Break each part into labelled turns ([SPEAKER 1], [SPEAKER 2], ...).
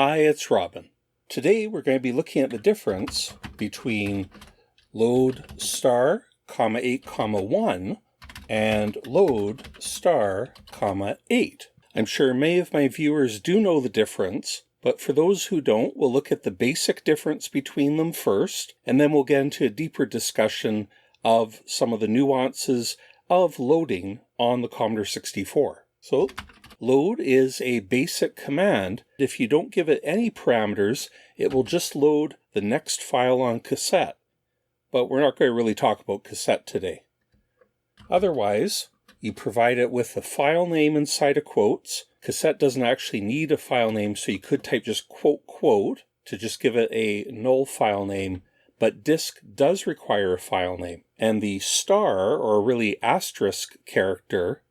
[SPEAKER 1] Hi, it's Robin. Today we're going to be looking at the difference between load star, 8, 1 and load star, 8. I'm sure many of my viewers do know the difference, but for those who don't, we'll look at the basic difference between them first, and then we'll get into a deeper discussion of some of the nuances of loading on the Commodore 64. So, load is a basic command. If you don't give it any parameters, it will just load the next file on cassette. But we're not going to really talk about cassette today. Otherwise, you provide it with a file name inside of quotes. Cassette doesn't actually need a file name, so you could type just quote to just give it a null file name, but disk does require a file name. And the star, or really asterisk character,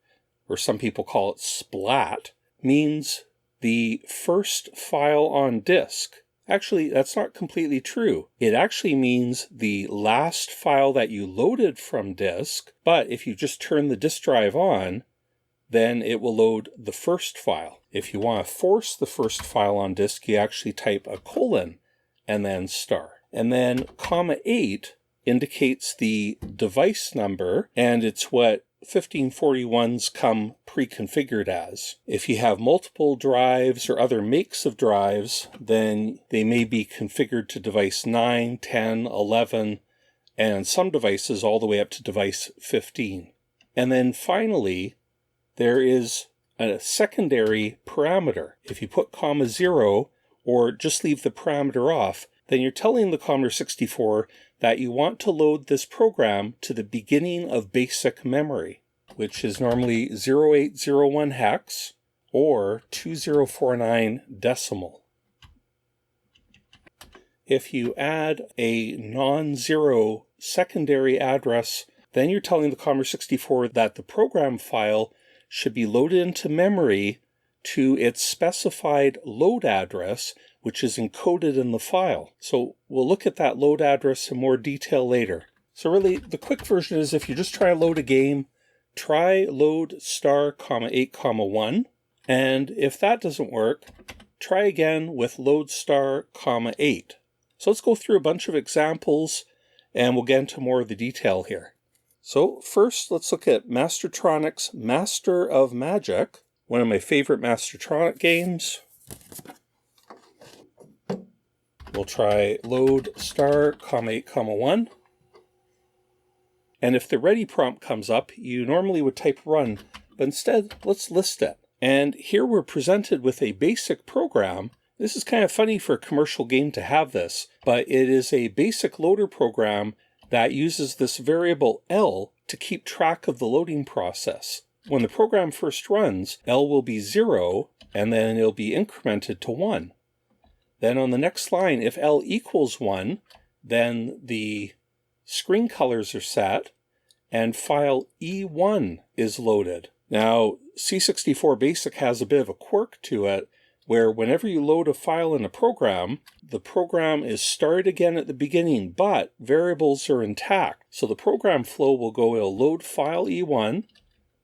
[SPEAKER 1] or some people call it splat, means the first file on disk. Actually, that's not completely true. It actually means the last file that you loaded from disk, but if you just turn the disk drive on, then it will load the first file. If you want to force the first file on disk, you actually type a colon and then star. And then (8) indicates the device number, and it's what 1541s come pre-configured as. If you have multiple drives or other makes of drives, then they may be configured to device 9, 10, 11, and some devices all the way up to device 15. And then finally, there is a secondary parameter. If you put (0) or just leave the parameter off, then you're telling the Commodore 64 that you want to load this program to the beginning of basic memory, which is normally 0801 hex or 2049 decimal. If you add a non-zero secondary address, then you're telling the Commodore 64 that the program file should be loaded into memory to its specified load address, which is encoded in the file. So we'll look at that load address in more detail later. So really, the quick version is if you just try to load a game, try load star, 8, 1, and if that doesn't work, try again with load star, 8. So let's go through a bunch of examples, and we'll get into more of the detail here. So first, let's look at Mastertronic's Master of Magic, one of my favorite Mastertronic games. We'll try load star, 8, 1. And if the ready prompt comes up, you normally would type run, but instead, let's list it. And here we're presented with a basic program. This is kind of funny for a commercial game to have this, but it is a basic loader program that uses this variable L to keep track of the loading process. When the program first runs, L will be 0, and then it'll be incremented to 1. Then on the next line, if L equals 1, then the screen colors are set, and file E1 is loaded. Now, C64 BASIC has a bit of a quirk to it, where whenever you load a file in a program, the program is started again at the beginning, but variables are intact. So the program flow will go, it'll load file E1,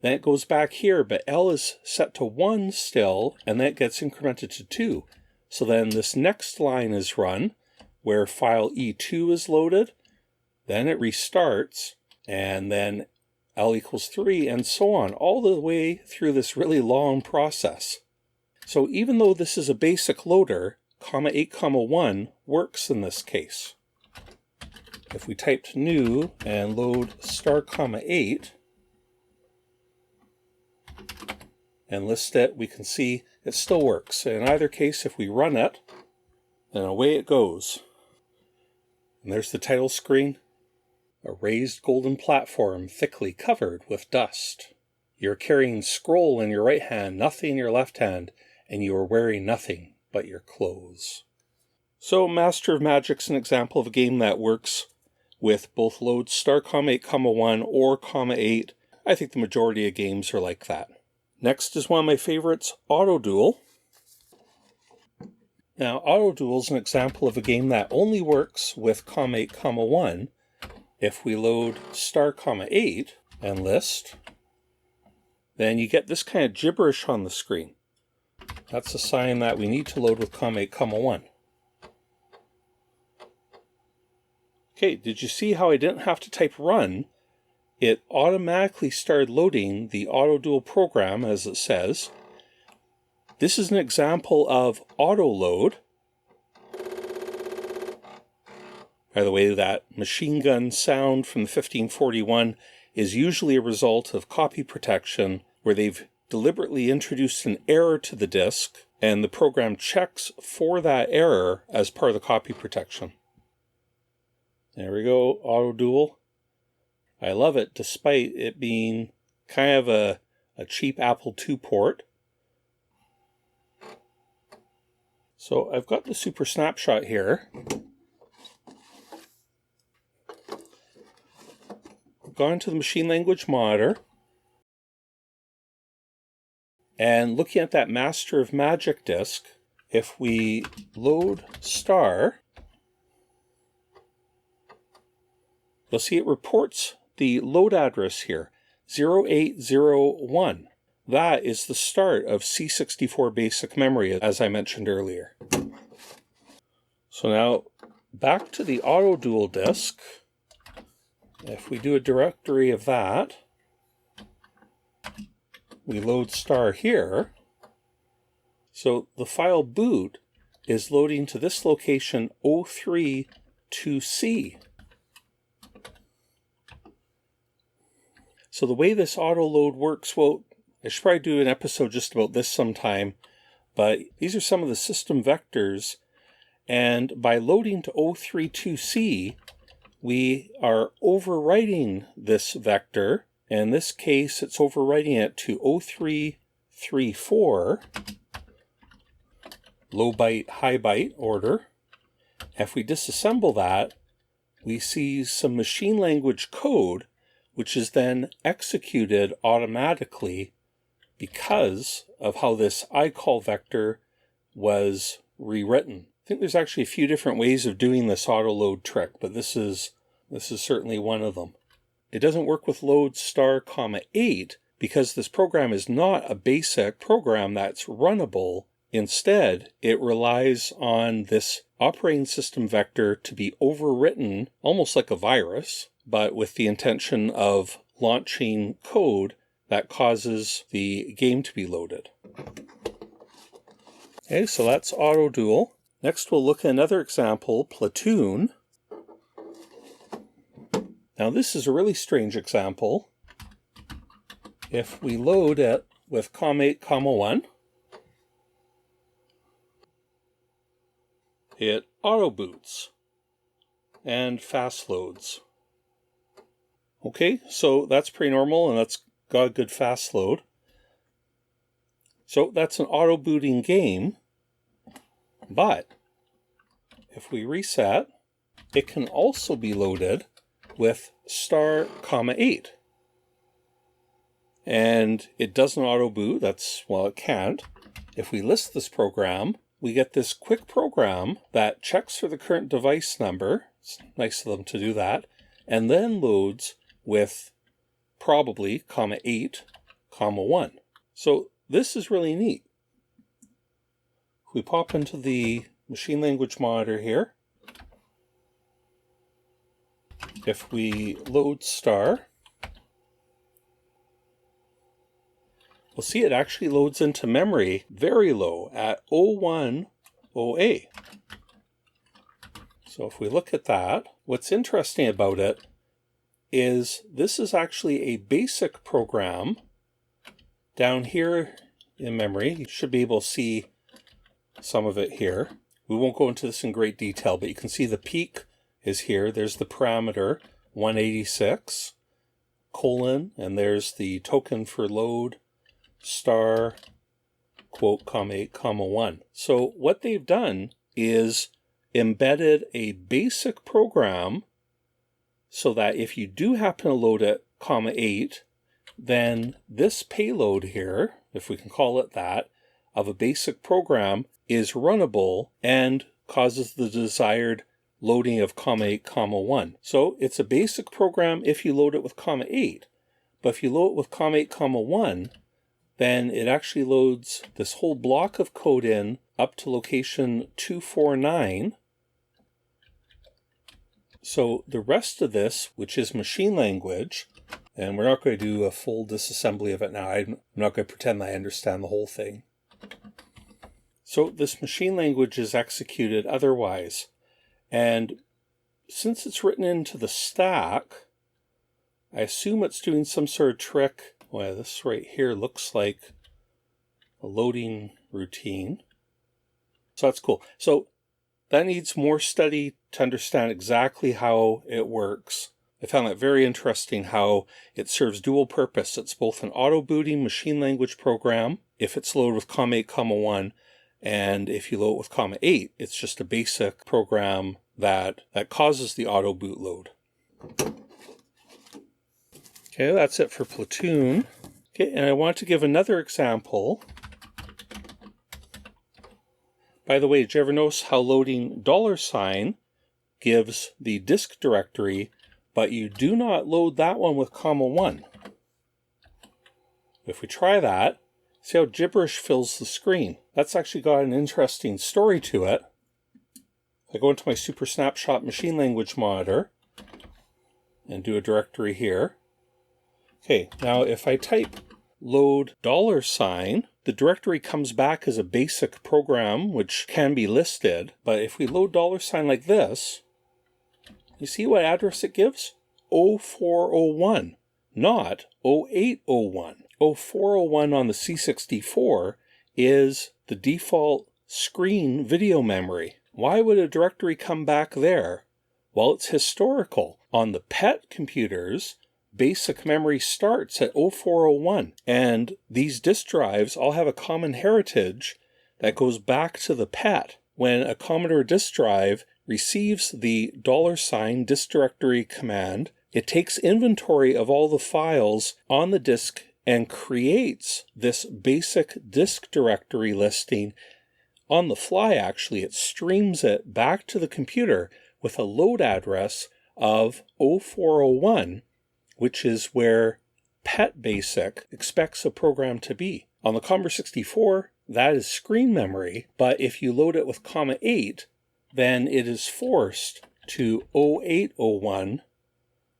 [SPEAKER 1] then it goes back here, but L is set to 1 still, and then it gets incremented to 2. So then this next line is run, where file E2 is loaded, then it restarts, and then L equals 3, and so on, all the way through this really long process. So even though this is a basic loader, 8, 1 works in this case. If we typed new and load star, 8, and list it, we can see it still works. In either case, if we run it, then away it goes. And there's the title screen. A raised golden platform thickly covered with dust. You're carrying scroll in your right hand, nothing in your left hand, and you are wearing nothing but your clothes. So Master of Magic's an example of a game that works with both load star, 8, 1 or 8. I think the majority of games are like that. Next is one of my favorites, Autoduel. Now, Autoduel is an example of a game that only works with 8, 1. If we load star, 8 and list, then you get this kind of gibberish on the screen. That's a sign that we need to load with comma 8, comma 1. Okay, did you see how I didn't have to type run? It automatically started loading the Autoduel program, as it says. This is an example of auto load. By the way, that machine gun sound from the 1541 is usually a result of copy protection, where they've deliberately introduced an error to the disk, and the program checks for that error as part of the copy protection. There we go, Autoduel. I love it, despite it being kind of a cheap Apple II port. So I've got the Super Snapshot here. Gone to the machine language monitor, and looking at that Master of Magic disk, if we load star, you'll see it reports the load address here, 0801. That is the start of C64 basic memory, as I mentioned earlier. So now, back to the Autoduel disk. If we do a directory of that, we load star here. So the file boot is loading to this location 032C. So the way this auto load works, well, I should probably do an episode just about this sometime, but these are some of the system vectors, and by loading to 032C, we are overwriting this vector. In this case, it's overwriting it to 0334, low byte, high byte order. If we disassemble that, we see some machine language code, which is then executed automatically because of how this iCall vector was rewritten. I think there's actually a few different ways of doing this auto load trick, but this is certainly one of them. It doesn't work with load star comma 8 because this program is not a basic program that's runnable. Instead, it relies on this operating system vector to be overwritten almost like a virus, but with the intention of launching code that causes the game to be loaded. Okay, so that's Autoduel. Next, we'll look at another example, Platoon. Now, this is a really strange example. If we load it with comma 8, comma 1, it auto boots and fast loads. Okay, so that's pretty normal, and that's got a good fast load. So that's an auto booting game. But if we reset, it can also be loaded with star comma 8. And it doesn't auto boot, well, it can't. If we list this program, we get this quick program that checks for the current device number. It's nice of them to do that. And then loads with probably comma 8, comma 1. So this is really neat. We pop into the machine language monitor here. If we load star, we'll see it actually loads into memory very low at 010A. So if we look at that, what's interesting about it is this is actually a basic program down here in memory. You should be able to see some of it here. We won't go into this in great detail, but you can see the peak is here. There's the parameter 186 colon, and there's the token for load star quote comma 8 comma 1. So what they've done is embedded a basic program so that if you do happen to load it comma 8, then this payload here, if we can call it that, of a basic program is runnable and causes the desired loading of comma 8 comma 1. So it's a basic program if you load it with comma 8, but if you load it with comma 8 comma 1, then it actually loads this whole block of code in up to location 249. So the rest of this, which is machine language, and we're not going to do a full disassembly of it now. I'm not going to pretend I understand the whole thing. So this machine language is executed otherwise. And since it's written into the stack, I assume it's doing some sort of trick. Well, this right here looks like a loading routine. So that's cool. So that needs more study to understand exactly how it works. I found that very interesting how it serves dual purpose. It's both an auto-booting machine language program if it's loaded with COM8, 1, and if you load it with COM8, it's just a basic program that causes the auto boot load. Okay, that's it for Platoon. Okay, and I want to give another example. By the way, did you ever notice how loading $$ gives the disk directory, but you do not load that one with (1). If we try that, see how gibberish fills the screen. That's actually got an interesting story to it. If I go into my Super Snapshot machine language monitor and do a directory here. Okay, now if I type load $, the directory comes back as a basic program, which can be listed. But if we load $, like this, you see what address it gives? 0401, not 0801. 0401 on the C64 is the default screen video memory. Why would a directory come back there? Well, it's historical. On the PET computers, basic memory starts at 0401, and these disk drives all have a common heritage that goes back to the PET. When a Commodore disk drive receives the $ disk directory command, it takes inventory of all the files on the disk and creates this basic disk directory listing on the fly. Actually, it streams it back to the computer with a load address of 0401, which is where PET BASIC expects a program to be. On the Commodore 64, that is screen memory, but if you load it with (8), then it is forced to 0801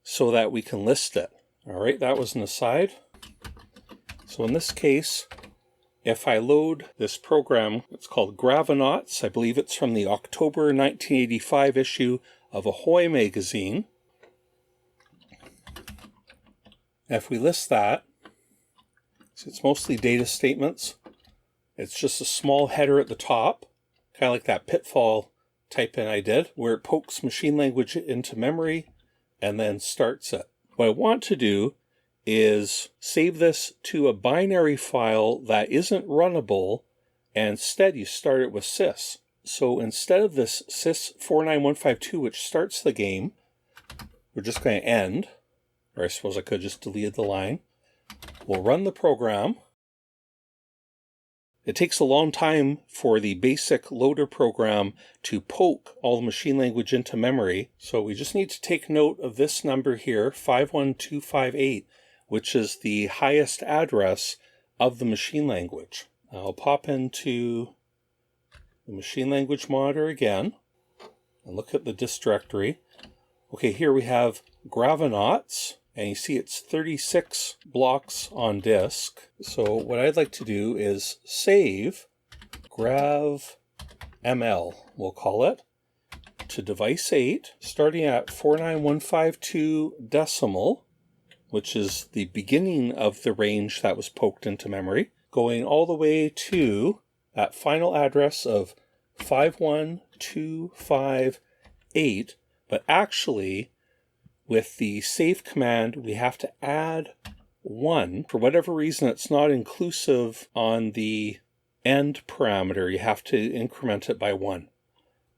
[SPEAKER 1] so that we can list it. All right, that was an aside. So in this case, if I load this program, it's called Gravinauts. I believe it's from the October 1985 issue of Ahoy magazine. If we list that, so it's mostly data statements. It's just a small header at the top, kind of like that pitfall type in I did, where it pokes machine language into memory and then starts it. What I want to do is save this to a binary file that isn't runnable, and instead you start it with sys. So instead of this sys49152, which starts the game, we're just going to end, or I suppose I could just delete the line. We'll run the program. It takes a long time for the basic loader program to poke all the machine language into memory. So we just need to take note of this number here, 51258, which is the highest address of the machine language. I'll pop into the machine language monitor again and look at the disk directory. Okay, here we have Gravinauts, and you see it's 36 blocks on disk. So what I'd like to do is save gravml, we'll call it, to device 8, starting at 49152 decimal, which is the beginning of the range that was poked into memory, going all the way to that final address of 51258, but actually with the save command, we have to add 1. For whatever reason, it's not inclusive on the end parameter. You have to increment it by 1.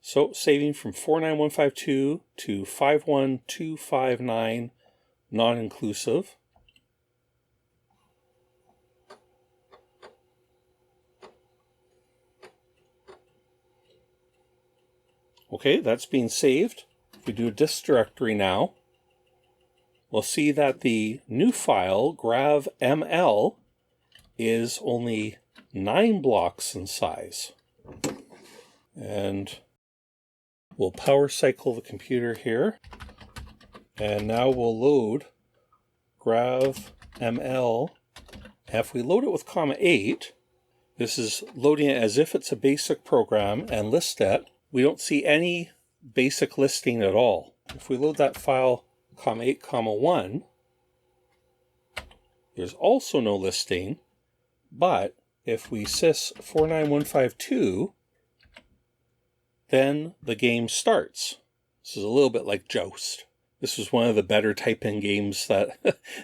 [SPEAKER 1] So saving from 49152 to 51259, non-inclusive. Okay, that's being saved. If we do a disk directory now, we'll see that the new file, gravml, is only 9 blocks in size. And we'll power cycle the computer here. And now we'll load gravml. And if we load it with .8, this is loading it as if it's a basic program and list it. We don't see any basic listing at all. If we load that file .8, .1, there's also no listing, but if we sys 49152, then the game starts. This is a little bit like Joust. This was one of the better type-in games that,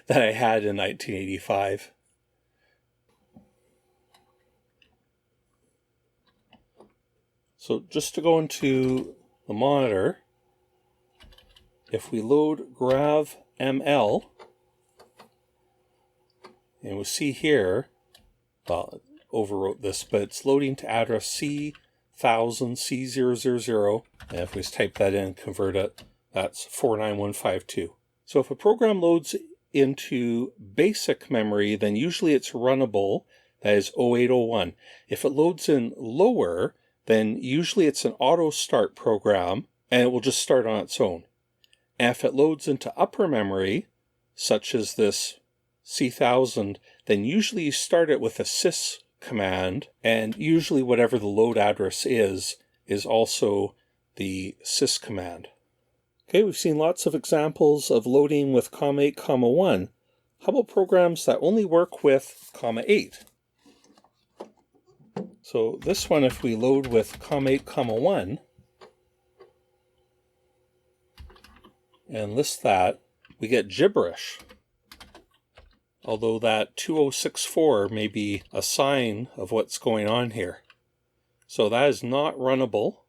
[SPEAKER 1] that I had in 1985. So just to go into the monitor, if we load gravml, and we'll see here, well, I overwrote this, but it's loading to address C1000, C000, and if we just type that in and convert it, that's 49152. So if a program loads into basic memory, then usually it's runnable, that is 0801. If it loads in lower, then usually it's an Autostart program, and it will just start on its own. And if it loads into upper memory, such as this C1000, then usually you start it with a sys command, and usually whatever the load address is also the sys command. Okay, we've seen lots of examples of loading with .8, .1. How about programs that only work with .8? So this one, if we load with .8, .1, and list that, we get gibberish. Although that 2064 may be a sign of what's going on here. So that is not runnable.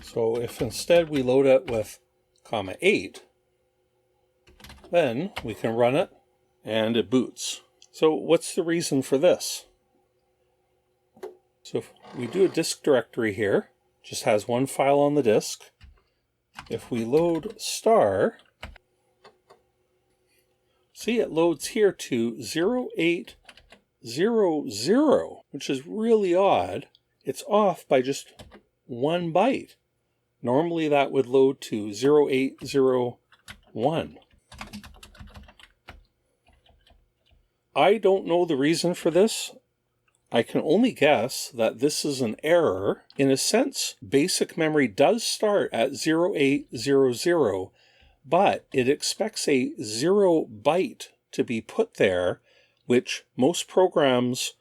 [SPEAKER 1] So if instead we load it with .8, then we can run it and it boots. So what's the reason for this? So if we do a disk directory here, just has one file on the disk. If we load star, see, it loads here to 0800, which is really odd. It's off by just 1 byte. Normally that would load to 0801. I don't know the reason for this. I can only guess that this is an error. In a sense, basic memory does start at 0800, but it expects a 0 byte to be put there, which most programs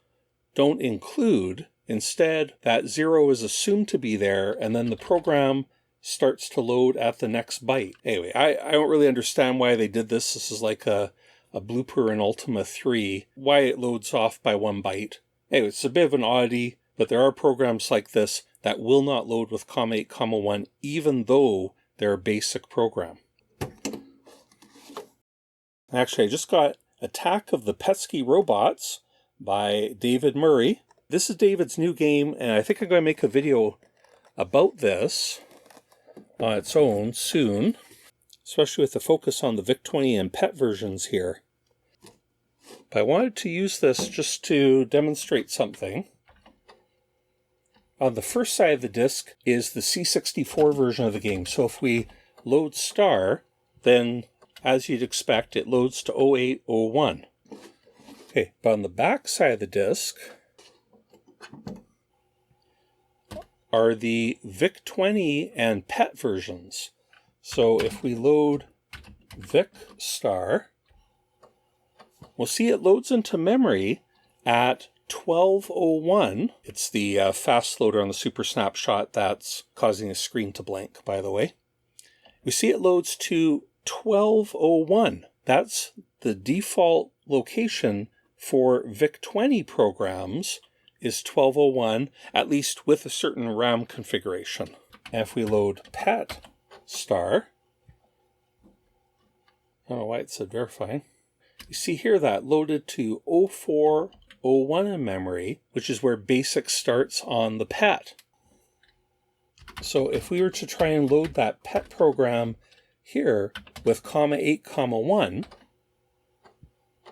[SPEAKER 1] don't include. Instead, that 0 is assumed to be there, and then the program starts to load at the next byte. Anyway, I don't really understand why they did this. This is like a blooper in Ultima III, why it loads off by 1 byte. Anyway, it's a bit of an oddity, but there are programs like this that will not load with .8, .1, even though they're a basic program. Actually, I just got Attack of the PETSCII Robots by David Murray. This is David's new game, and I think I'm going to make a video about this on its own soon, especially with the focus on the VIC-20 and PET versions here. But I wanted to use this just to demonstrate something. On the first side of the disk is the C64 version of the game. So if we load star, then as you'd expect, it loads to 0801. Okay, but on the back side of the disk are the VIC-20 and PET versions. So if we load VIC star, we'll see it loads into memory at 1201. It's the fast loader on the Super Snapshot that's causing the screen to blank, by the way. We see it loads to 1201. That's the default location for VIC-20 programs is 1201, at least with a certain RAM configuration. And if we load PET star, I don't know why it said verifying. You see here that loaded to 0401 in memory, which is where BASIC starts on the PET. So if we were to try and load that PET program here with .8, .1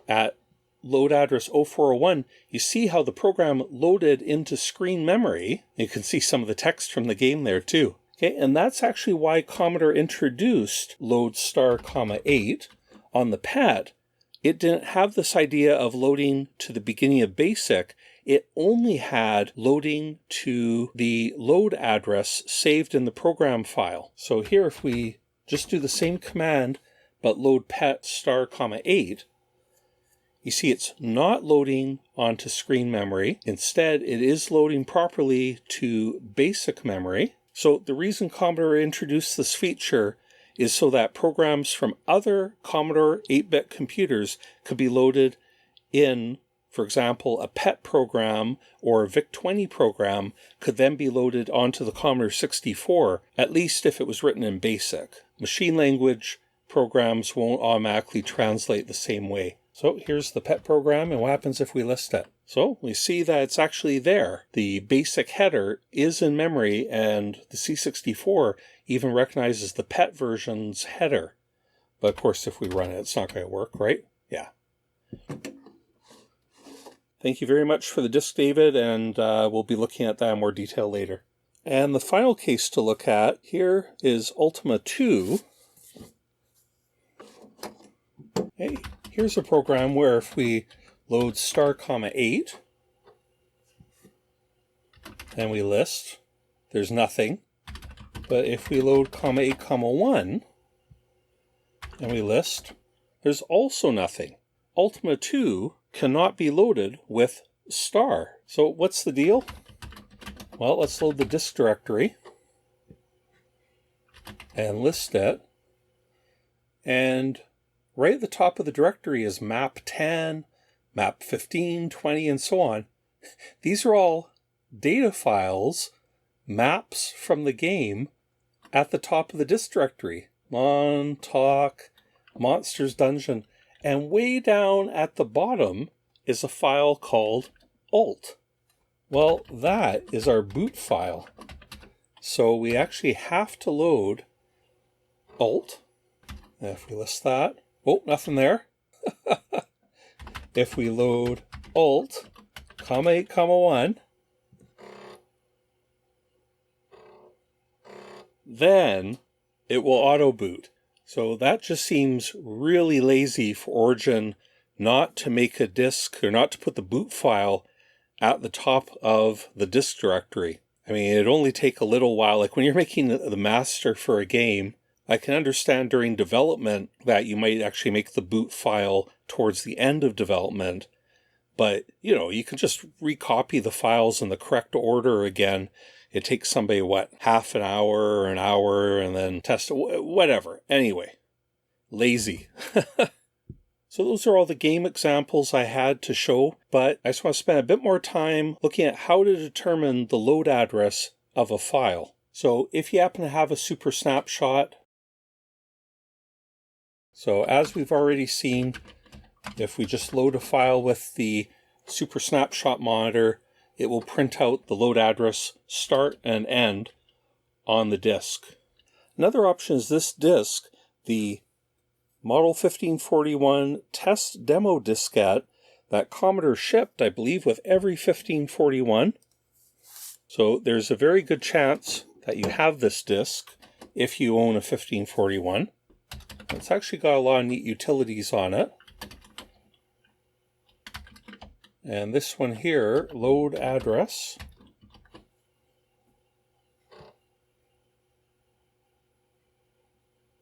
[SPEAKER 1] at load address 0401, you see how the program loaded into screen memory. You can see some of the text from the game there too. Okay, and that's actually why Commodore introduced load star, 8 on the PET. It didn't have this idea of loading to the beginning of BASIC. It only had loading to the load address saved in the program file. So here, if we just do the same command, but load PET star, 8, you see it's not loading onto screen memory. Instead, it is loading properly to basic memory. So the reason Commodore introduced this feature is so that programs from other Commodore 8-bit computers could be loaded in, for example, a PET program or a VIC-20 program could then be loaded onto the Commodore 64, at least if it was written in BASIC. Machine language programs won't automatically translate the same way. So here's the PET program, and what happens if we list it? So we see that it's actually there. The basic header is in memory, and the C64 even recognizes the PET version's header. But of course, if we run it, it's not going to work, right? Yeah. Thank you very much for the disc, David, and we'll be looking at that in more detail later. And the final case to look at here is Ultima II. Hey, here's a program where if we load star, 8, and we list, there's nothing. But if we load 8, 1, and we list, there's also nothing. Ultima II cannot be loaded with star. So what's the deal? Well, let's load the disk directory and list it. And right at the top of the directory is map 10, map 15, 20, and so on. These are all data files, maps from the game at the top of the disk directory. Montauk, Monsters Dungeon. And way down at the bottom is a file called alt. Well, that is our boot file. So we actually have to load alt. And if we list that, oh, nothing there. If we load alt, 8, 1, then it will auto boot. So that just seems really lazy for Origin not to make a disk or not to put the boot file at the top of the disk directory. I mean, it'd only take a little while. Like when you're making the master for a game, I can understand during development that you might actually make the boot file towards the end of development. But, you know, you can just recopy the files in the correct order again. It takes somebody, half an hour or an hour, and then test it, whatever. Anyway, lazy. So those are all the game examples I had to show, but I just want to spend a bit more time looking at how to determine the load address of a file. So if you happen to have a Super Snapshot, so as we've already seen, if we just load a file with the Super Snapshot monitor, it will print out the load address start and end on the disk. Another option is this disk, the Model 1541 test demo diskette that Commodore shipped, I believe, with every 1541. So there's a very good chance that you have this disk if you own a 1541. It's actually got a lot of neat utilities on it. And this one here, load address.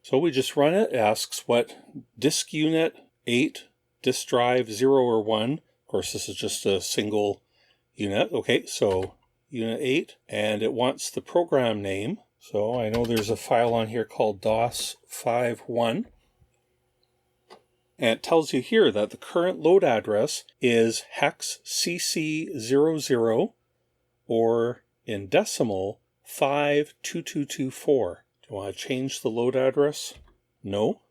[SPEAKER 1] So we just run it. It asks what disk unit, 8, disk drive, 0 or 1. Of course, this is just a single unit. Okay, so unit 8. And it wants the program name. So I know there's a file on here called DOS51. And it tells you here that the current load address is hex CC00, or in decimal, 52224. Do you want to change the load address? No.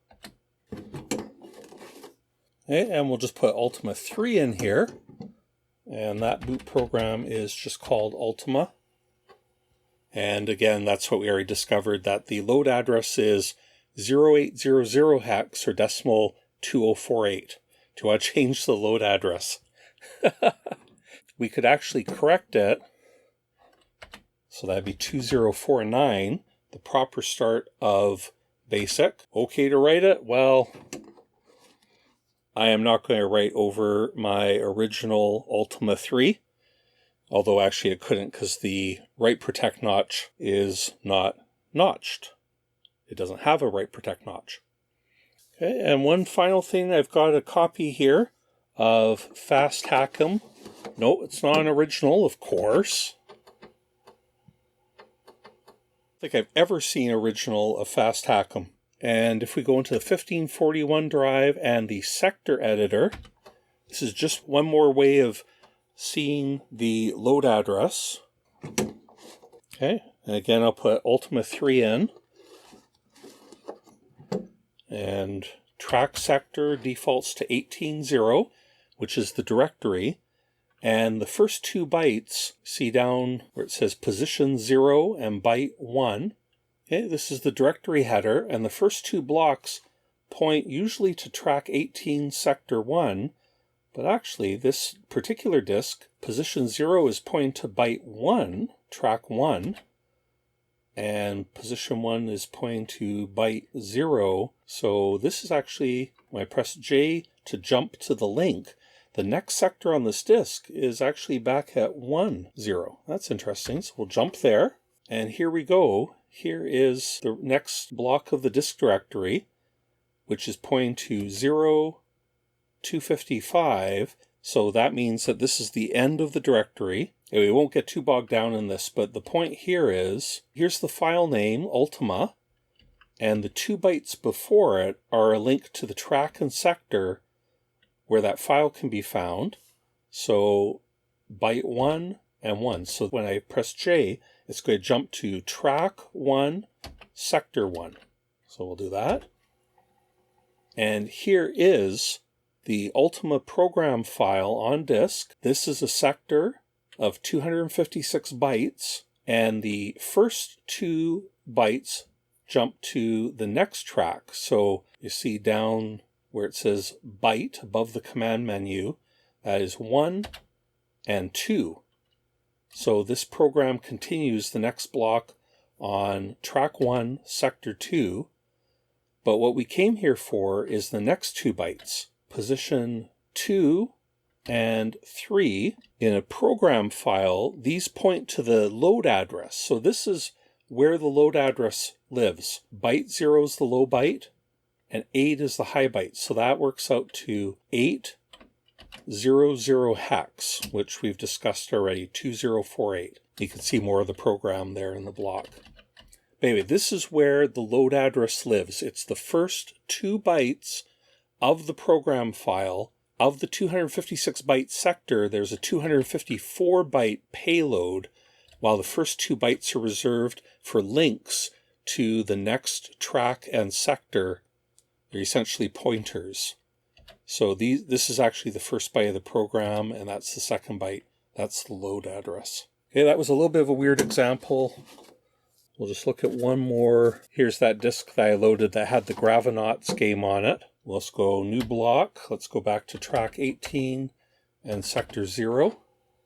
[SPEAKER 1] Okay, and we'll just put Ultima III in here. And that boot program is just called Ultima. And again, that's what we already discovered, that the load address is 0800 hex, or decimal 2048. Do you want to change the load address? We could actually correct it. So that'd be 2049, the proper start of BASIC. Okay to write it? Well, I am not going to write over my original Ultima III. Although actually I couldn't because the write protect notch is not notched. It doesn't have a write protect notch. Okay, and one final thing, I've got a copy here of Fast Hack'em. No, it's not an original, of course. I don't think I've ever seen original of Fast Hack'em. And if we go into the 1541 drive and the sector editor, this is just one more way of seeing the load address. Okay, and again I'll put Ultima III in. And track sector defaults to 18.0, which is the directory. And the first 2 bytes, see down where it says position 0 and byte 1. Okay, this is the directory header, and the first 2 blocks point usually to track 18 sector 1. But actually, this particular disk, position 0 is pointing to byte 1, track 1, and position 1 is pointing to byte 0. So this is actually, when I press J to jump to the link, the next sector on this disk is actually back at 1, 0. That's interesting. So we'll jump there, and here we go. Here is the next block of the disk directory, which is pointing to 0, 255, so that means that this is the end of the directory. Anyway, we won't get too bogged down in this, but the point here is, here's the file name, Ultima, and the 2 bytes before it are a link to the track and sector where that file can be found. So byte 1 and 1. So when I press J, it's going to jump to track 1, sector 1. So we'll do that. And here is the Ultima program file on disk. This is a sector of 256 bytes, and the first 2 bytes jump to the next track. So you see down where it says byte above the command menu, that is 1 and 2. So this program continues the next block on track 1, sector 2. But what we came here for is the next 2 bytes. Position 2 and 3. In a program file, these point to the load address. So this is where the load address lives. Byte 0 is the low byte, and 8 is the high byte. So that works out to 800 hex, which we've discussed already, 2048. You can see more of the program there in the block. But anyway, this is where the load address lives. It's the first 2 bytes of the program file. Of the 256 byte sector, there's a 254 byte payload, while the first 2 bytes are reserved for links to the next track and sector. They're essentially pointers. So this is actually the first byte of the program, and that's the second byte. That's the load address. Okay, that was a little bit of a weird example. We'll just look at one more. Here's that disk that I loaded that had the Gravinauts game on it. Let's go new block. Let's go back to track 18 and sector 0.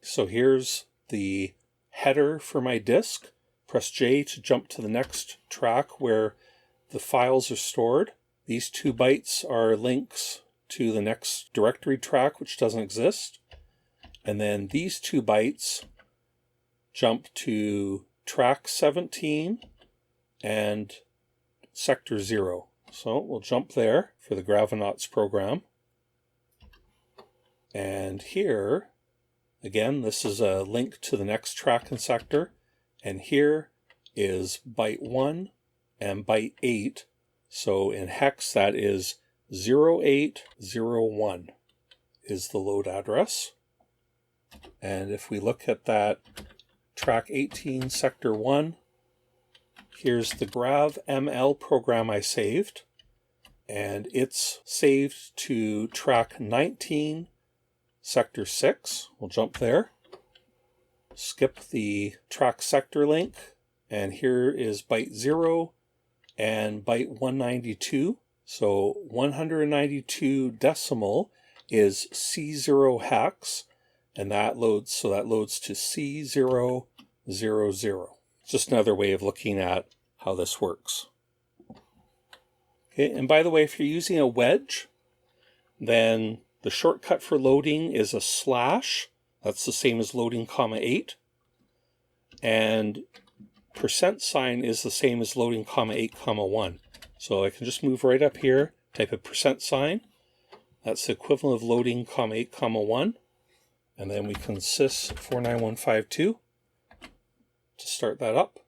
[SPEAKER 1] So here's the header for my disk. Press J to jump to the next track where the files are stored. These 2 bytes are links to the next directory track, which doesn't exist. And then these 2 bytes jump to track 17 and sector 0. So we'll jump there for the Gravinauts program. And here, again, this is a link to the next track and sector. And here is byte 1 and byte 8. So in hex, that is 0801 is the load address. And if we look at that track 18, sector 1, here's the GravML program I saved. And it's saved to track 19, sector 6. We'll jump there. Skip the track sector link. And here is byte 0 and byte 192. So 192 decimal is C0 hex, and that loads, so that loads to C000. Just another way of looking at how this works. Okay, and by the way, if you're using a wedge, then the shortcut for loading is a slash. That's the same as loading (8). And % is the same as loading (8), 1. So I can just move right up here, type a %. That's the equivalent of loading (8), 1. And then we can sys 49152 to start that up.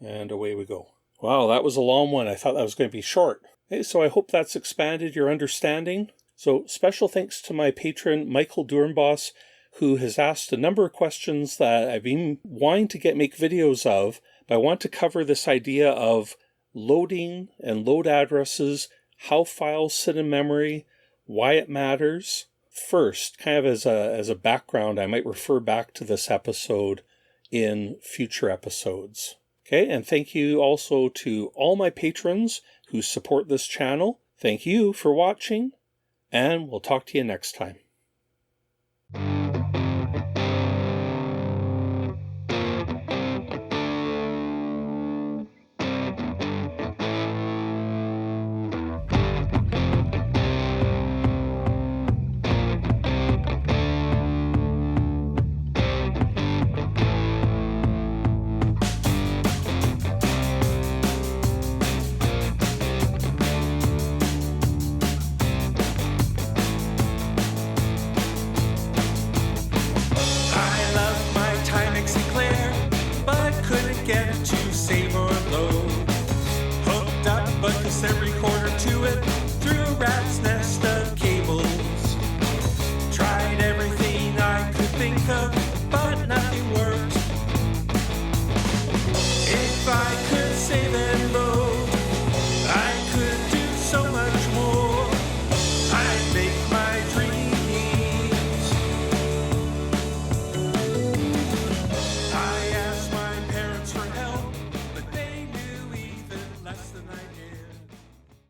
[SPEAKER 1] And away we go. Wow, that was a long one. I thought that was going to be short. Okay, so I hope that's expanded your understanding. So special thanks to my patron, Michael Doornbos, who has asked a number of questions that I've been wanting to make videos of, but I want to cover this idea of loading and load addresses, how files sit in memory, why it matters. First, kind of as a background, I might refer back to this episode in future episodes. Okay, and thank you also to all my patrons who support this channel. Thank you for watching, and we'll talk to you next time.
[SPEAKER 2] Every quarter